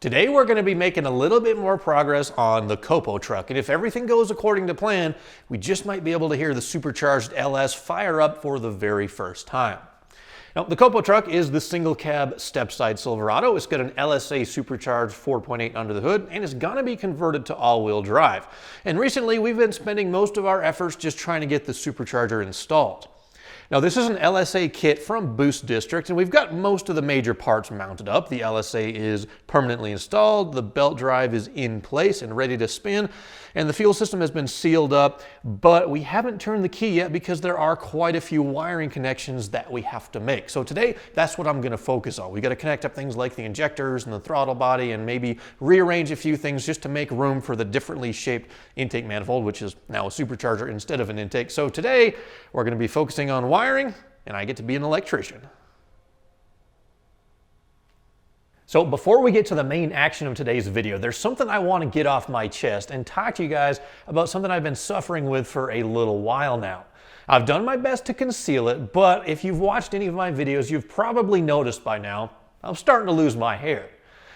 Today we're going to be making a little bit more progress on the COPO truck, and if everything goes according to plan, we just might be able to hear the Supercharged LS fire up for the very first time. Now, the COPO truck is the single cab stepside Silverado. It's got an LSA Supercharged 4.8 under the hood, and it's going to be converted to all-wheel drive. And recently we've been spending most of our efforts just trying to get the Supercharger installed. Now, this is an LSA kit from Boost District, and we've got most of the major parts mounted up. The LSA is permanently installed, the belt drive is in place and ready to spin, and the fuel system has been sealed up, but we haven't turned the key yet because there are quite a few wiring connections that we have to make. So today, that's what I'm going to focus on. We got to connect up things like the injectors and the throttle body and maybe rearrange a few things just to make room for the differently shaped intake manifold, which is now a supercharger instead of an intake. So today, we're going to be focusing on wiring, and I get to be an electrician. So before we get to the main action of today's video, there's something I want to get off my chest and talk to you guys about something I've been suffering with for a little while now. I've done my best to conceal it, but if you've watched any of my videos, you've probably noticed by now, I'm starting to lose my hair.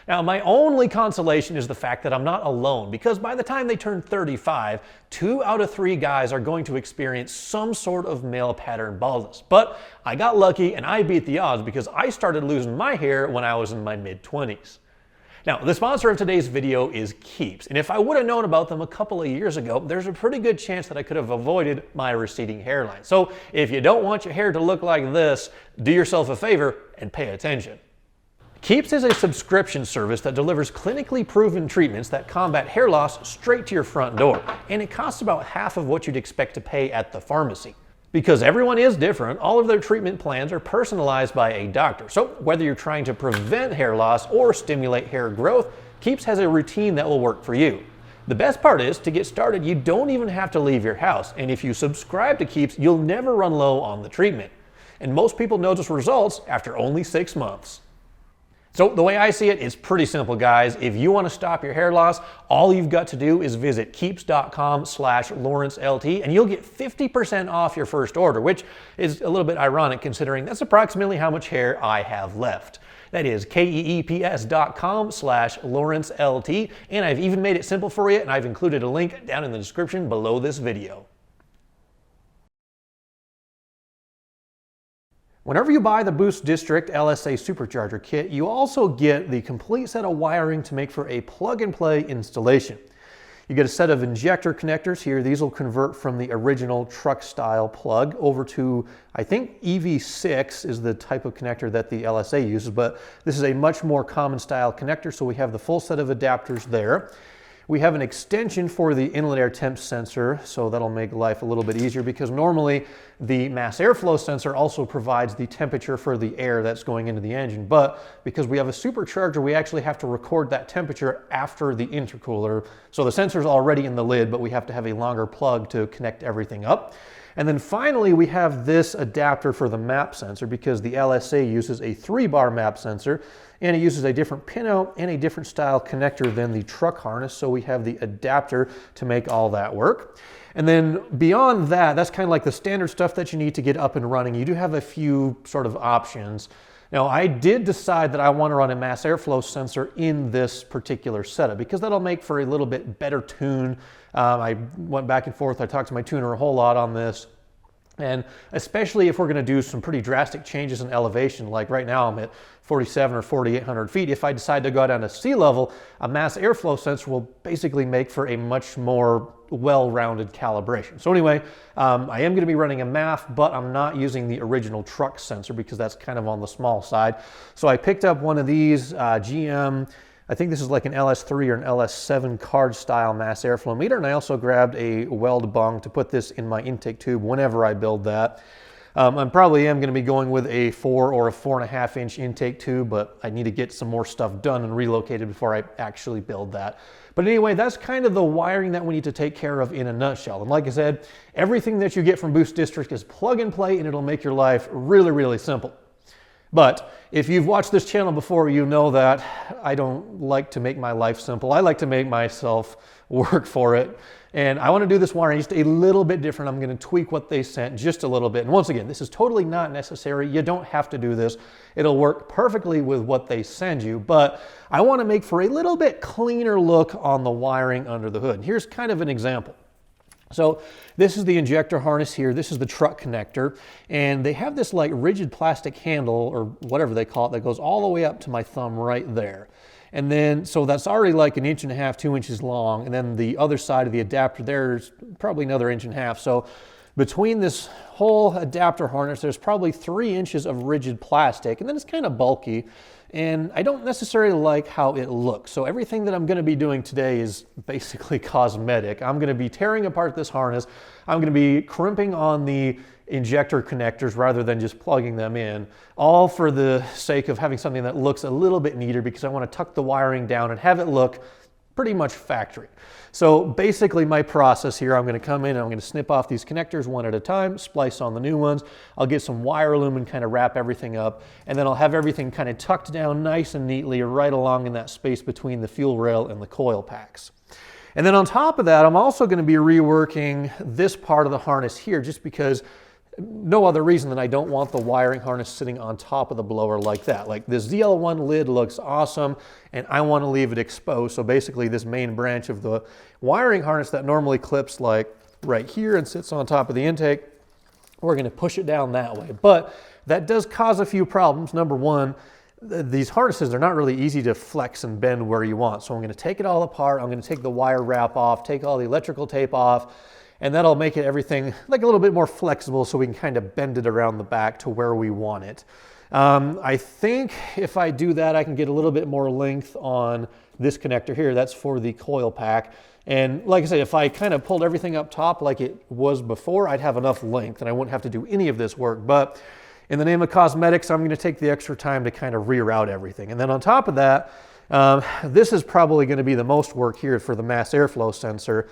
Now, my only consolation is the fact that I'm not alone, because by the time they turn 35, 2 out of 3 guys are going to experience some sort of male pattern baldness. But I got lucky and I beat the odds because I started losing my hair when I was in my mid-20s. Now, the sponsor of today's video is Keeps, and if I would have known about them a couple of years ago, there's a pretty good chance that I could have avoided my receding hairline. So if you don't want your hair to look like this, do yourself a favor and pay attention. Keeps is a subscription service that delivers clinically proven treatments that combat hair loss straight to your front door, and it costs about half of what you'd expect to pay at the pharmacy. Because everyone is different, all of their treatment plans are personalized by a doctor. So whether you're trying to prevent hair loss or stimulate hair growth, Keeps has a routine that will work for you. The best part is, to get started, you don't even have to leave your house, and if you subscribe to Keeps, you'll never run low on the treatment. And most people notice results after only 6 months. So the way I see it, it's pretty simple, guys. If you want to stop your hair loss, all you've got to do is visit keeps.com/LawrenceLT and you'll get 50% off your first order, which is a little bit ironic considering that's approximately how much hair I have left. That is keeps.com/LawrenceLT, and I've even made it simple for you, and I've included a link down in the description below this video. Whenever you buy the Boost District LSA Supercharger kit, you also get the complete set of wiring to make for a plug-and-play installation. You get a set of injector connectors here. These will convert from the original truck-style plug over to, I think, EV6 is the type of connector that the LSA uses, but this is a much more common style connector, so we have the full set of adapters there. We have an extension for the inlet air temp sensor, so that'll make life a little bit easier because normally the mass airflow sensor also provides the temperature for the air that's going into the engine. But because we have a supercharger, we actually have to record that temperature after the intercooler. So the sensor's already in the lid, but we have to have a longer plug to connect everything up. And then finally, we have this adapter for the map sensor because the LSA uses a 3-bar map sensor, and it uses a different pinout and a different style connector than the truck harness, so we have the adapter to make all that work. And then beyond that, that's kind of like the standard stuff that you need to get up and running. You do have a few sort of options. Now, I did decide that I want to run a mass airflow sensor in this particular setup because that'll make for a little bit better tune. I went back and forth. I talked to my tuner a whole lot on this. And especially if we're going to do some pretty drastic changes in elevation, like right now I'm at 47 or 4,800 feet. If I decide to go down to sea level, a mass airflow sensor will basically make for a much more well-rounded calibration. So anyway, I am going to be running a MAF, but I'm not using the original truck sensor because that's kind of on the small side. So I picked up one of these GM, I think this is like an LS3 or an LS7 card style mass airflow meter, and I also grabbed a weld bung to put this in my intake tube whenever I build that. I probably am going to be going with a 4 or a 4.5 inch intake tube, but I need to get some more stuff done and relocated before I actually build that. But anyway, that's kind of the wiring that we need to take care of in a nutshell. And like I said, everything that you get from Boost District is plug and play, and it'll make your life really, really simple. But if you've watched this channel before, you know that I don't like to make my life simple. I like to make myself work for it. And I want to do this wiring just a little bit different. I'm going to tweak what they sent just a little bit. And once again, this is totally not necessary. You don't have to do this. It'll work perfectly with what they send you. But I want to make for a little bit cleaner look on the wiring under the hood. Here's kind of an example. So this is the injector harness here. This is the truck connector. And they have this like rigid plastic handle or whatever they call it that goes all the way up to my thumb right there. And then, so that's already like 1.5 inches, 2 inches long. And then the other side of the adapter there's probably another 1.5 inches. So between this whole adapter harness, there's probably 3 inches of rigid plastic. And then it's kind of bulky. And I don't necessarily like how it looks. So everything that I'm going to be doing today is basically cosmetic. I'm going to be tearing apart this harness. I'm going to be crimping on the injector connectors rather than just plugging them in, all for the sake of having something that looks a little bit neater because I want to tuck the wiring down and have it look pretty much factory. So basically my process here, I'm going to come in and I'm going to snip off these connectors one at a time, splice on the new ones. I'll get some wire loom and kind of wrap everything up, and then I'll have everything kind of tucked down nice and neatly right along in that space between the fuel rail and the coil packs. And then on top of that, I'm also going to be reworking this part of the harness here just because no other reason than I don't want the wiring harness sitting on top of the blower like that. Like this ZL1 lid looks awesome and I want to leave it exposed. So basically this main branch of the wiring harness that normally clips like right here and sits on top of the intake, we're going to push it down that way. But that does cause a few problems. Number one, these harnesses are not really easy to flex and bend where you want. So I'm going to take it all apart. I'm going to take the wire wrap off, take all the electrical tape off, and that'll make it everything like a little bit more flexible so we can kind of bend it around the back to where we want it. I think if I do that, I can get a little bit more length on this connector here. That's for the coil pack. And like I said, if I kind of pulled everything up top like it was before, I'd have enough length and I wouldn't have to do any of this work. But in the name of cosmetics, I'm going to take the extra time to kind of reroute everything. And then on top of that, this is probably going to be the most work here for the mass airflow sensor.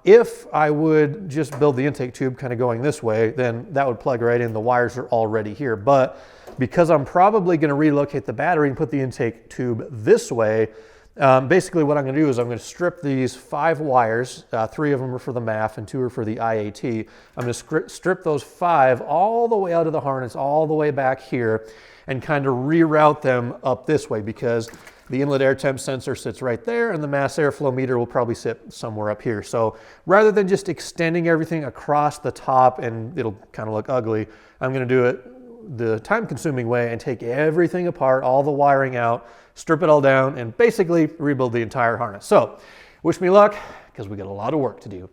If I would just build the intake tube kind of going this way, then that would plug right in. The wires are already here. But because I'm probably going to relocate the battery and put the intake tube this way, basically what I'm going to do is I'm going to strip these 5 wires. 3 of them are for the MAF and 2 are for the IAT. I'm going to strip those 5 all the way out of the harness, all the way back here, and kind of reroute them up this way because the inlet air temp sensor sits right there and the mass airflow meter will probably sit somewhere up here. So rather than just extending everything across the top and it'll kind of look ugly, I'm going to do it the time-consuming way and take everything apart, all the wiring out, strip it all down, and basically rebuild the entire harness. So wish me luck because we got a lot of work to do.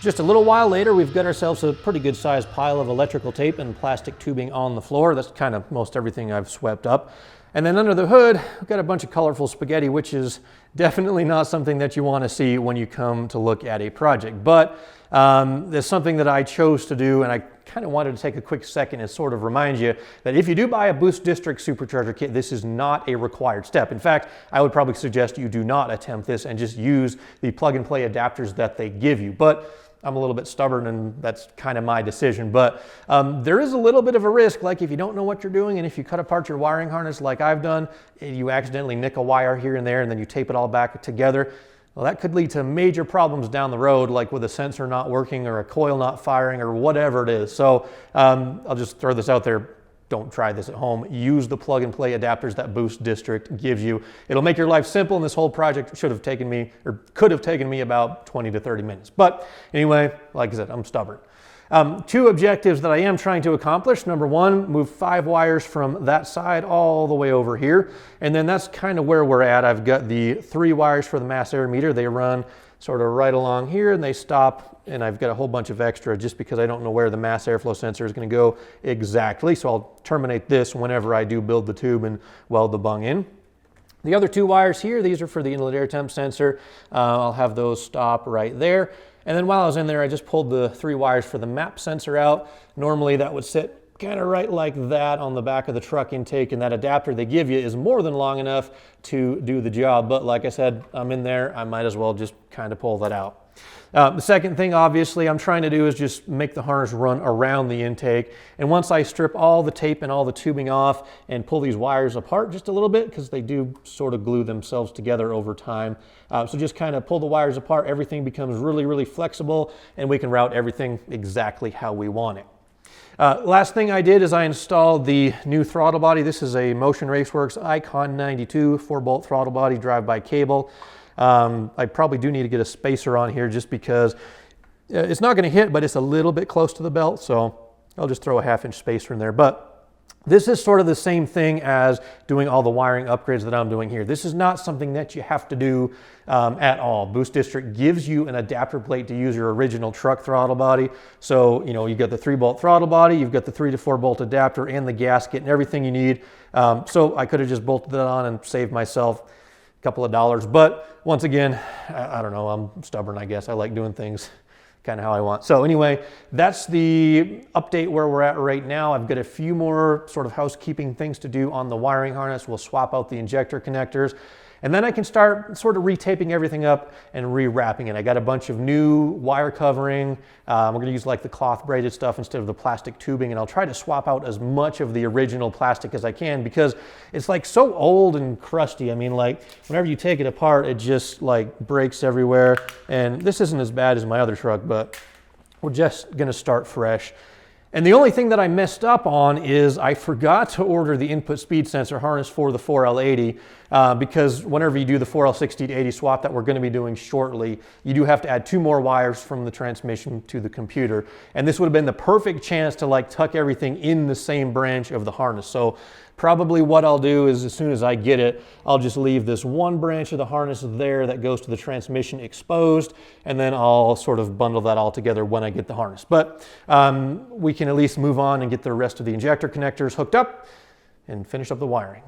Just a little while later, we've got ourselves a pretty good sized pile of electrical tape and plastic tubing on the floor. That's kind of most everything I've swept up. And then under the hood, we've got a bunch of colorful spaghetti, which is definitely not something that you want to see when you come to look at a project. But there's something that I chose to do, and I kind of wanted to take a quick second and sort of remind you that if you do buy a Boost District Supercharger kit, this is not a required step. In fact, I would probably suggest you do not attempt this and just use the plug-and-play adapters that they give you. But I'm a little bit stubborn, and that's kind of my decision. But there is a little bit of a risk, like if you don't know what you're doing and if you cut apart your wiring harness like I've done, you accidentally nick a wire here and there and then you tape it all back together. Well, that could lead to major problems down the road, like with a sensor not working or a coil not firing or whatever it is. So I'll just throw this out there. Don't try this at home. Use the plug-and-play adapters that Boost District gives you. It'll make your life simple, and this whole project should have taken me, or could have taken me, about 20 to 30 minutes. But anyway, like I said, I'm stubborn. Two objectives that I am trying to accomplish. Number one, move 5 wires from that side all the way over here. And then that's kind of where we're at. I've got the 3 wires for the mass air meter. They run sort of right along here and they stop, and I've got a whole bunch of extra just because I don't know where the mass airflow sensor is going to go exactly. So I'll terminate this whenever I do build the tube and weld the bung in. The other 2 wires here, these are for the inlet air temp sensor. I'll have those stop right there. And then while I was in there, I just pulled the 3 wires for the map sensor out. Normally that would sit kind of right like that on the back of the truck intake, and that adapter they give you is more than long enough to do the job. But like I said, I'm in there, I might as well just kind of pull that out. The second thing, obviously, I'm trying to do is just make the harness run around the intake. And once I strip all the tape and all the tubing off and pull these wires apart just a little bit, because they do sort of glue themselves together over time. So just kind of pull the wires apart, everything becomes really, really flexible, and we can route everything exactly how we want it. Last thing I did is I installed the new throttle body. This is a Motion Raceworks Icon 92 4-bolt throttle body drive-by cable. I probably do need to get a spacer on here just because it's not going to hit, but it's a little bit close to the belt, so I'll just throw a 1/2-inch spacer in there. But this is sort of the same thing as doing all the wiring upgrades that I'm doing here. This is not something that you have to do at all. Boost District gives you an adapter plate to use your original truck throttle body. So, you know, you've got the 3-bolt throttle body, you've got the 3 to 4-bolt adapter and the gasket and everything you need. So I could have just bolted that on and saved myself a couple of dollars. But once again, I don't know, I'm stubborn, I guess. I like doing things kind of how I want. So anyway, that's the update where we're at right now. I've got a few more sort of housekeeping things to do on the wiring harness. We'll swap out the injector connectors, and then I can start sort of retaping everything up and rewrapping it. I got a bunch of new wire covering. We're going to use like the cloth braided stuff instead of the plastic tubing, and I'll try to swap out as much of the original plastic as I can because it's like so old and crusty. I mean, like whenever you take it apart, it just like breaks everywhere. And this isn't as bad as my other truck, but we're just going to start fresh. And the only thing that I messed up on is I forgot to order the input speed sensor harness for the 4L80 because whenever you do the 4L60 to 80 swap that we're going to be doing shortly, you do have to add 2 more wires from the transmission to the computer. And this would have been the perfect chance to like tuck everything in the same branch of the harness. So probably what I'll do is as soon as I get it, I'll just leave this one branch of the harness there that goes to the transmission exposed, and then I'll sort of bundle that all together when I get the harness. But we can at least move on and get the rest of the injector connectors hooked up and finish up the wiring.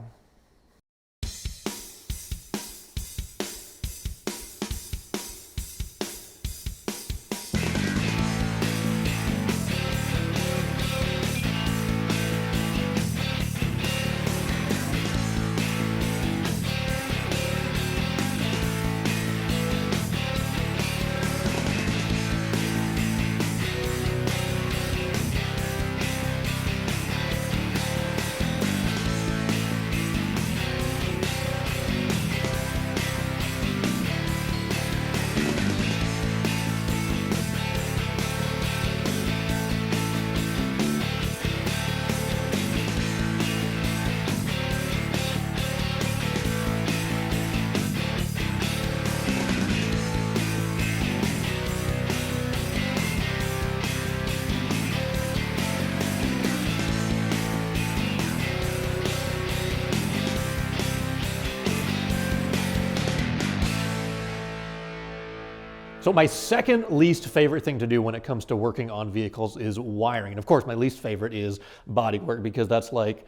So my second least favorite thing to do when it comes to working on vehicles is wiring. And of course, my least favorite is body work, because that's like,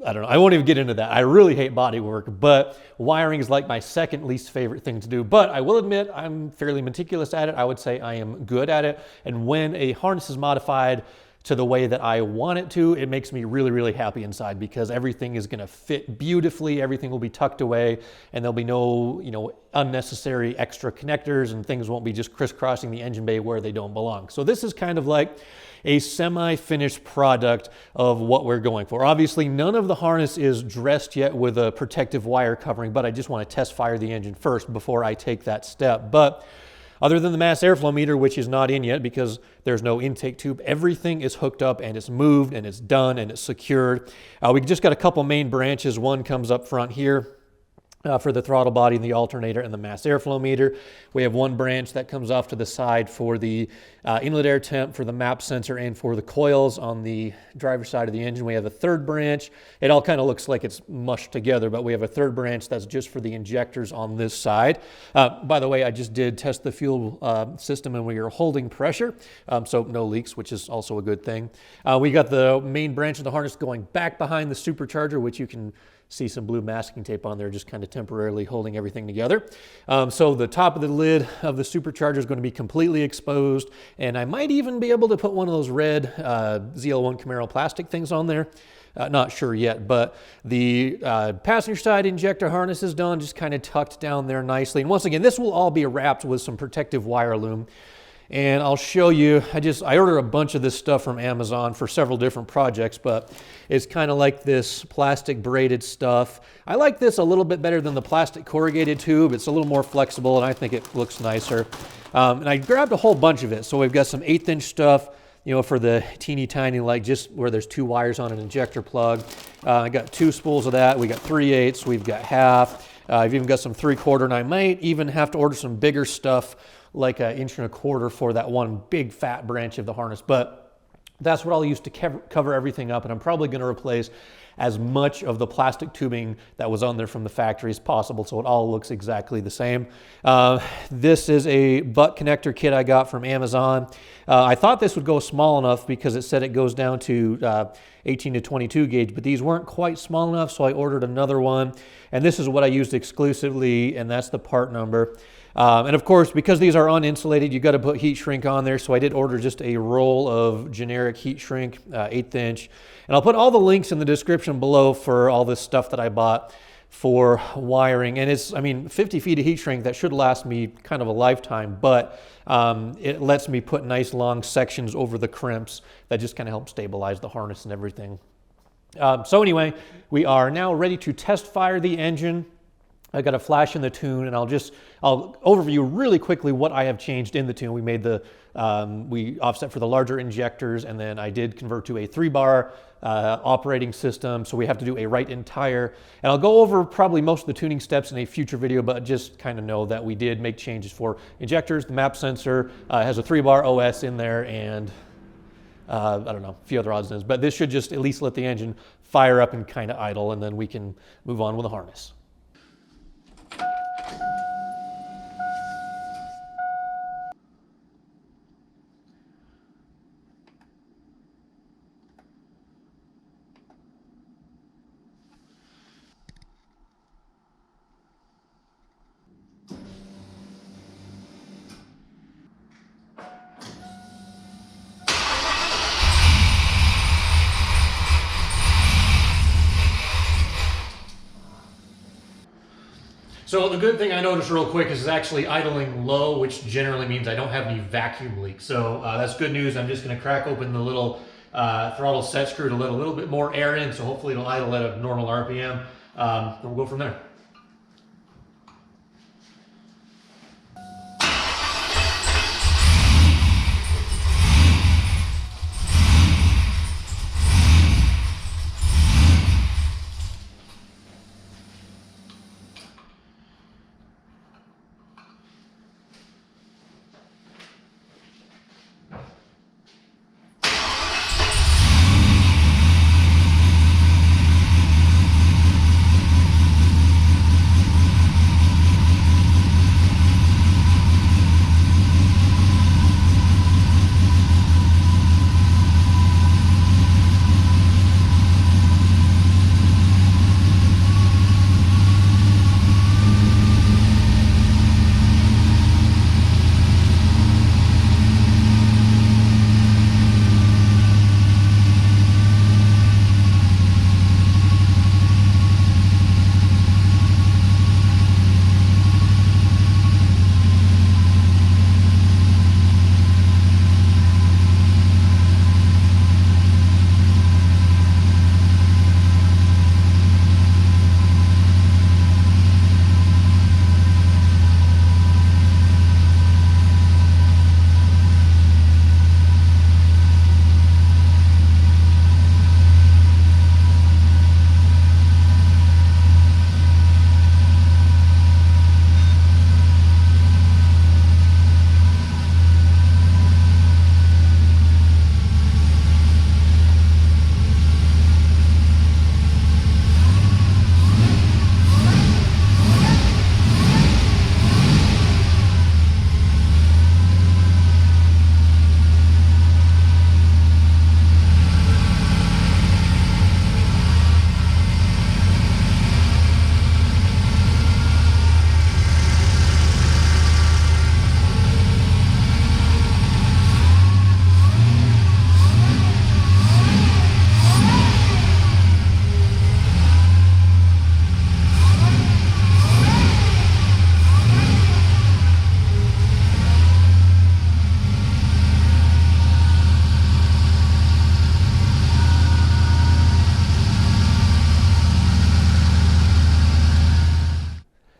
I don't know, I won't even get into that. I really hate body work, but wiring is like my second least favorite thing to do. But I will admit I'm fairly meticulous at it. I would say I am good at it. And when a harness is modified to the way that I want it to, it makes me really, really happy inside, because everything is gonna fit beautifully, everything will be tucked away, and there'll be no, unnecessary extra connectors, and things won't be just crisscrossing the engine bay where they don't belong. So this is kind of like a semi-finished product of what we're going for. Obviously, none of the harness is dressed yet with a protective wire covering, but I just want to test fire the engine first before I take that step. But other than the mass airflow meter, which is not in yet because there's no intake tube, everything is hooked up and it's moved and it's done and it's secured. We just got a couple main branches. One comes up front here for the throttle body and the alternator and the mass airflow meter. We have one branch that comes off to the side for the inlet air temp, for the map sensor, and for the coils on the driver's side of the engine. We have a third branch. It all kind of looks like it's mushed together, but we have a third branch that's just for the injectors on this side. By the way, I just did test the fuel system, and we are holding pressure, so no leaks, which is also a good thing. We got the main branch of the harness going back behind the supercharger, which you can see some blue masking tape on there, just kind of temporarily holding everything together. So the top of the lid of the supercharger is going to be completely exposed, and I might even be able to put one of those red ZL1 Camaro plastic things on there. Not sure yet, but the passenger side injector harness is done, just kind of tucked down there nicely. And once again, this will all be wrapped with some protective wire loom. And I'll show you, I ordered a bunch of this stuff from Amazon for several different projects, but it's kind of like this plastic braided stuff. I like this a little bit better than the plastic corrugated tube. It's a little more flexible, and I think it looks nicer. And I grabbed a whole bunch of it. So we've got some 1/8" stuff, for the teeny tiny, like just where there's 2 wires on an injector plug. I got 2 spools of that. We got 3/8, we've got half. I've even got some 3/4, and I might even have to order some bigger stuff, like 1 1/4" for that one big fat branch of the harness. But that's what I'll use to cover everything up, and I'm probably going to replace as much of the plastic tubing that was on there from the factory as possible, so it all looks exactly the same. This is a butt connector kit I got from Amazon. I thought this would go small enough because it said it goes down to 18 to 22 gauge, but these weren't quite small enough, so I ordered another one. And this is what I used exclusively, and that's the part number. And of course, because these are uninsulated, you got to put heat shrink on there. So I did order just a roll of generic heat shrink, 1/8". And I'll put all the links in the description below for all this stuff that I bought for wiring. And it's, 50 feet of heat shrink, that should last me kind of a lifetime, but it lets me put nice long sections over the crimps that just kind of help stabilize the harness and everything. So anyway, we are now ready to test fire the engine. I got a flash in the tune, and I'll overview really quickly what I have changed in the tune. We made we offset for the larger injectors, and then I did convert to a 3-bar operating system. So we have to do a right entire, and I'll go over probably most of the tuning steps in a future video, but just kind of know that we did make changes for injectors. The map sensor has a 3-bar OS in there, and I don't know, a few other odds and ends, but this should just at least let the engine fire up and kind of idle, and then we can move on with the harness. So the good thing I noticed real quick is it's actually idling low, which generally means I don't have any vacuum leaks. So that's good news. I'm just going to crack open the little throttle set screw to let a little bit more air in, so hopefully it'll idle at a normal RPM. Then we'll go from there.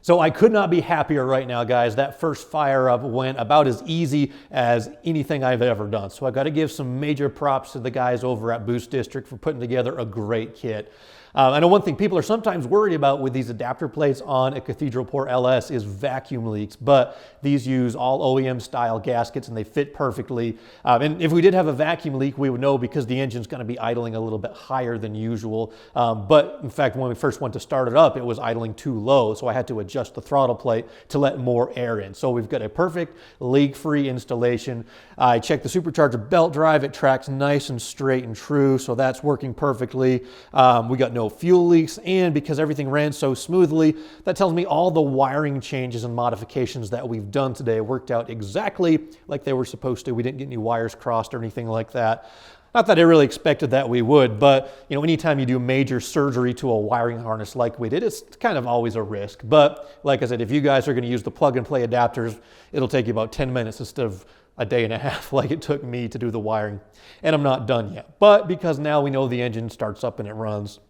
So I could not be happier right now, guys. That first fire up went about as easy as anything I've ever done. So I got to give some major props to the guys over at Boost District for putting together a great kit. I know one thing people are sometimes worried about with these adapter plates on a Cathedral Port LS is vacuum leaks, but these use all OEM style gaskets and they fit perfectly. And if we did have a vacuum leak, we would know because the engine's going to be idling a little bit higher than usual. But in fact, when we first went to start it up, it was idling too low, so I had to adjust the throttle plate to let more air in. So we've got a perfect leak-free installation. I checked the supercharger belt drive. It tracks nice and straight and true, so that's working perfectly. We got no fuel leaks, and because everything ran so smoothly, that tells me all the wiring changes and modifications that we've done today worked out exactly like they were supposed to. We didn't get any wires crossed or anything like that. Not that I really expected that we would, but you know, anytime you do major surgery to a wiring harness like we did, it's kind of always a risk. But like I said, if you guys are going to use the plug and play adapters, it'll take you about 10 minutes instead of a day and a half like it took me to do the wiring. And I'm not done yet. But because now we know the engine starts up and it runs,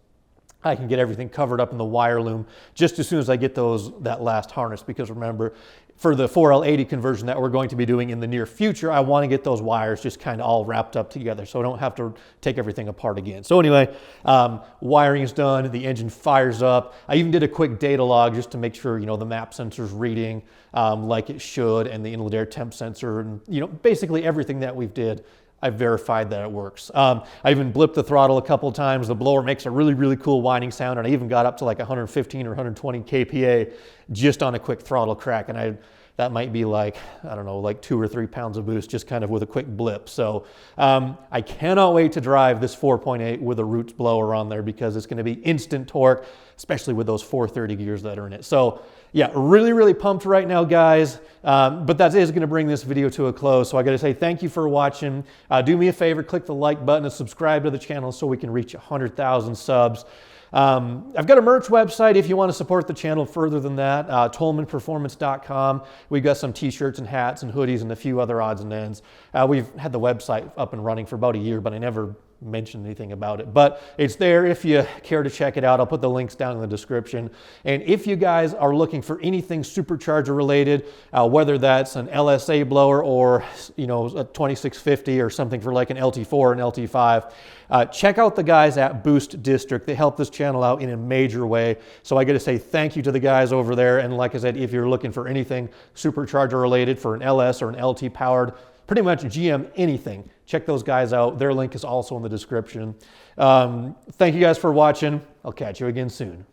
I can get everything covered up in the wire loom just as soon as I get that last harness. Because remember, for the 4L80 conversion that we're going to be doing in the near future, I want to get those wires just kind of all wrapped up together so I don't have to take everything apart again. So anyway, wiring is done, the engine fires up. I even did a quick data log just to make sure, you know, the map sensor's reading like it should, and the inlet air temp sensor, and you know, basically everything that we've did. I verified that it works. I even blipped the throttle a couple of times. The blower makes a really, really cool whining sound, and I even got up to like 115 or 120 kPa just on a quick throttle crack. And that might be like, I don't know, like 2 or 3 pounds of boost just kind of with a quick blip. So I cannot wait to drive this 4.8 with a Roots blower on there because it's going to be instant torque, especially with those 430 gears that are in it. So yeah, really, really pumped right now, guys. But that is going to bring this video to a close. So I got to say thank you for watching. Do me a favor, click the like button and subscribe to the channel so we can reach 100,000 subs. I've got a merch website if you want to support the channel further than that, tolmanperformance.com. We've got some t-shirts and hats and hoodies and a few other odds and ends. We've had the website up and running for about a year, but I never mention anything about it, but it's there if you care to check it out. I'll put the links down in the description. And if you guys are looking for anything supercharger related, whether that's an LSA blower or you know, a 2650 or something for like an LT4 or an LT5, check out the guys at Boost District. They help this channel out in a major way. So I got to say thank you to the guys over there. And like I said, if you're looking for anything supercharger related for an LS or an LT powered, pretty much GM anything, check those guys out. Their link is also in the description. Thank you guys for watching. I'll catch you again soon.